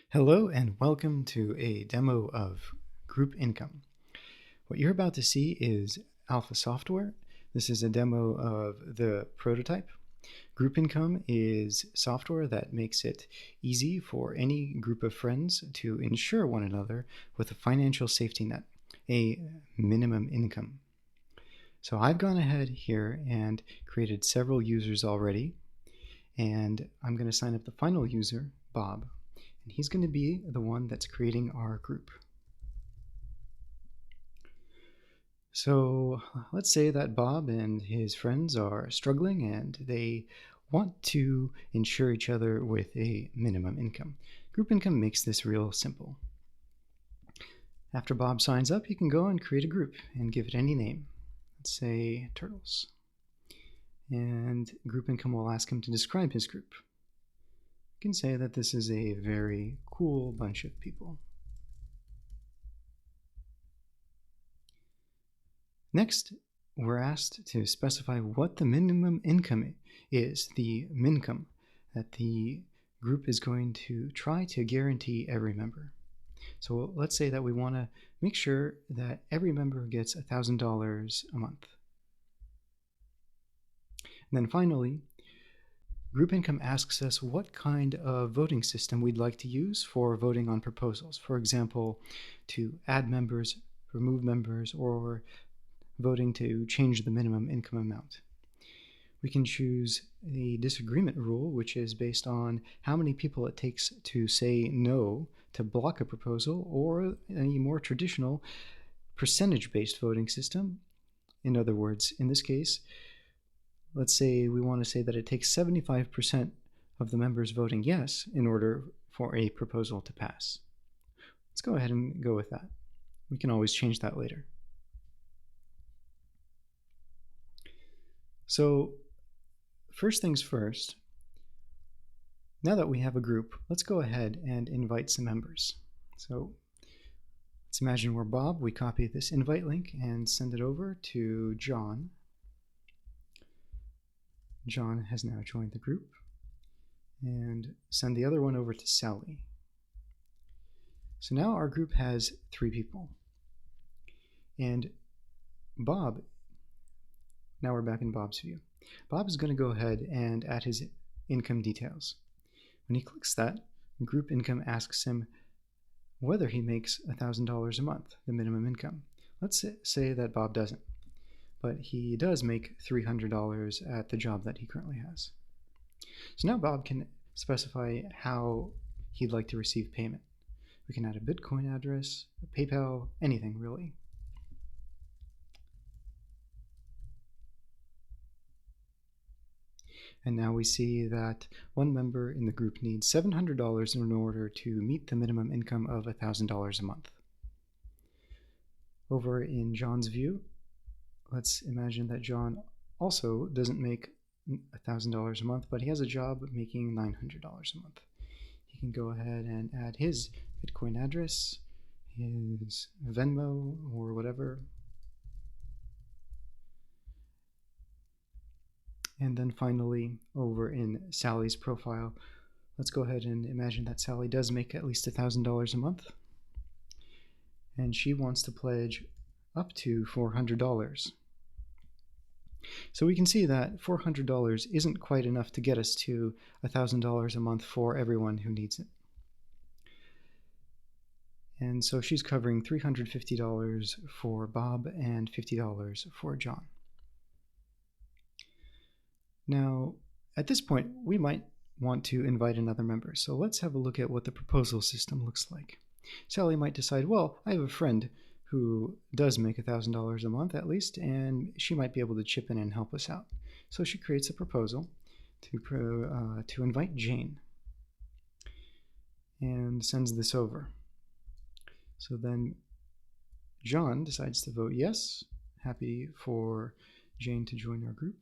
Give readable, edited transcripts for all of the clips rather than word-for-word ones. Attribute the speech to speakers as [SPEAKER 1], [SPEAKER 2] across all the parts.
[SPEAKER 1] Hello and welcome to a demo of group income. What you're about to see is alpha software. This is a demo of the prototype. Group income is software that makes it easy for any group of friends to insure one another with a financial safety net, a minimum income. So I've gone ahead here and created several users already, and I'm going to sign up the final user, Bob. And he's going to be the one that's creating our group. So let's say that Bob and his friends are struggling and they want to insure each other with a minimum income. Group income makes this real simple. After Bob signs up, he can go and create a group and give it any name. Let's say Turtles. And group income will ask him to describe his group. You can say that this is a very cool bunch of people. Next, we're asked to specify what the minimum income is, the mincome, that the group is going to try to guarantee every member. So let's say that we want to make sure that every member gets $1,000 a month. And then finally, group income asks us what kind of voting system we'd like to use for voting on proposals. For example, to add members, remove members, or voting to change the minimum income amount. We can choose the disagreement rule, which is based on how many people it takes to say no to block a proposal, or a more traditional percentage-based voting system. In other words, in this case, let's say we want to say that it takes 75% of the members voting yes in order for a proposal to pass. Let's go ahead and go with that. We can always change that later. So first things first, now that we have a group, let's go ahead and invite some members. So let's imagine we're Bob. We copy this invite link and send it over to John. John has now joined the group. And send the other one over to Sally. So now our group has 3 people. And Bob, now we're back in Bob's view. Bob is going to go ahead and add his income details. When he clicks that, group income asks him whether he makes $1,000 a month, the minimum income. Let's say that Bob doesn't, but he does make $300 at the job that he currently has. So now Bob can specify how he'd like to receive payment. We can add a Bitcoin address, a PayPal, anything really. And now we see that one member in the group needs $700 in order to meet the minimum income of $1,000 a month. Over in John's view, let's imagine that John also doesn't make $1,000 a month, but he has a job making $900 a month. He can go ahead and add his Bitcoin address, his Venmo, or whatever. And then finally, over in Sally's profile, let's go ahead and imagine that Sally does make at least $1,000 a month. And she wants to pledge up to $400. So we can see that $400 isn't quite enough to get us to $1,000 a month for everyone who needs it. And so she's covering $350 for Bob and $50 for John. Now, at this point, we might want to invite another member. So let's have a look at what the proposal system looks like. Sally might decide, well, I have a friend who does make $1,000 a month at least, and she might be able to chip in and help us out. So she creates a proposal to invite Jane and sends this over. So then John decides to vote yes, happy for Jane to join our group.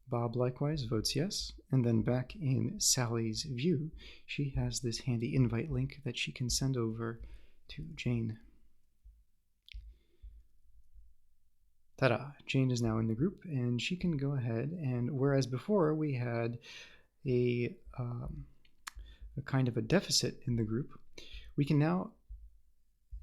[SPEAKER 1] Bob likewise votes yes, and then back in Sally's view, she has this handy invite link that she can send over to Jane. Ta-da! Jane is now in the group, and she can go ahead and, whereas before we had a a kind of a deficit in the group, we can now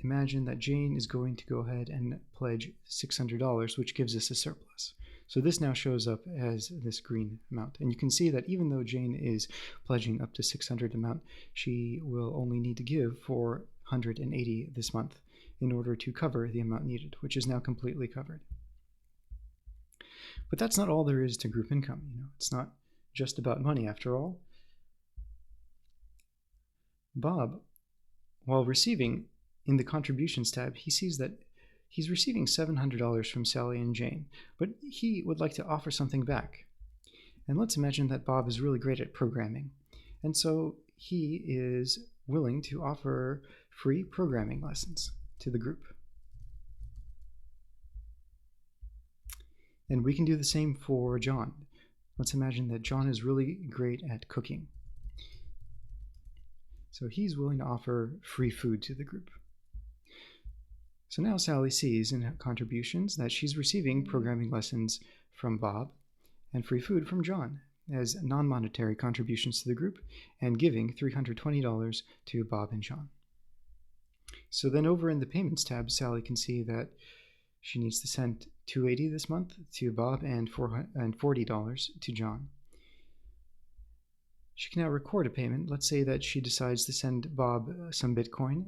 [SPEAKER 1] imagine that Jane is going to go ahead and pledge $600, which gives us a surplus. So this now shows up as this green amount. And you can see that even though Jane is pledging up to $600 amount, she will only need to give $480 this month in order to cover the amount needed, which is now completely covered. But that's not all there is to group income. It's not just about money after all. Bob, while receiving in the contributions tab, he sees that he's receiving $700 from Sally and Jane, but he would like to offer something back. And let's imagine that Bob is really great at programming, and so he is willing to offer free programming lessons to the group. And we can do the same for John. Let's imagine that John is really great at cooking, so he's willing to offer free food to the group. So now Sally sees in her contributions that she's receiving programming lessons from Bob and free food from John as non-monetary contributions to the group, and giving $320 to Bob and John. So then over in the payments tab, Sally can see that she needs to send $280 this month to Bob and $40 to John. She can now record a payment. Let's say that she decides to send Bob some Bitcoin,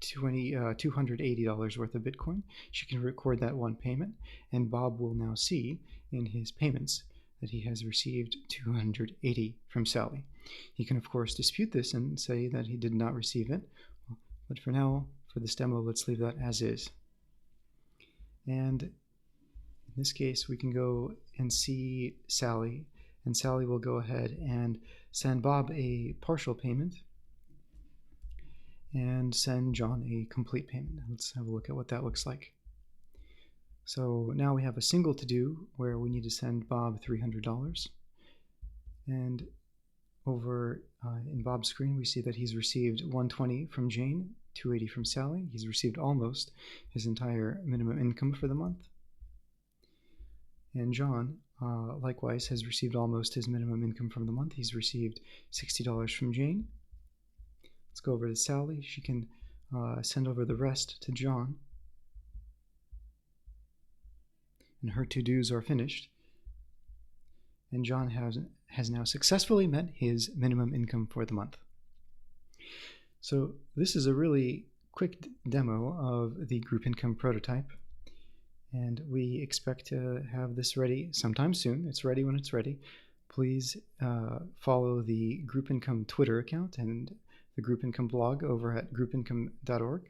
[SPEAKER 1] $280 worth of Bitcoin. She can record that one payment, and Bob will now see in his payments that he has received $280 from Sally. He can of course dispute this and say that he did not receive it, but for now, for this demo, let's leave that as is. And in this case, we can go and see Sally, and Sally will go ahead and send Bob a partial payment and send John a complete payment. Let's have a look at what that looks like. So now we have a single to do where we need to send Bob $300. And over in Bob's screen, we see that he's received $120 from Jane, $280 from Sally. He's received almost his entire minimum income for the month. And John, likewise, has received almost his minimum income from the month. He's received $60 from Jane. Let's go over to Sally. She can send over the rest to John. And her to-dos are finished. And John has now successfully met his minimum income for the month. So this is a really quick demo of the group income prototype. And we expect to have this ready sometime soon. It's ready when it's ready. Please follow the Group Income Twitter account and the Group Income blog over at groupincome.org.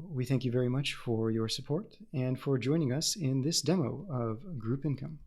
[SPEAKER 1] We thank you very much for your support and for joining us in this demo of Group Income.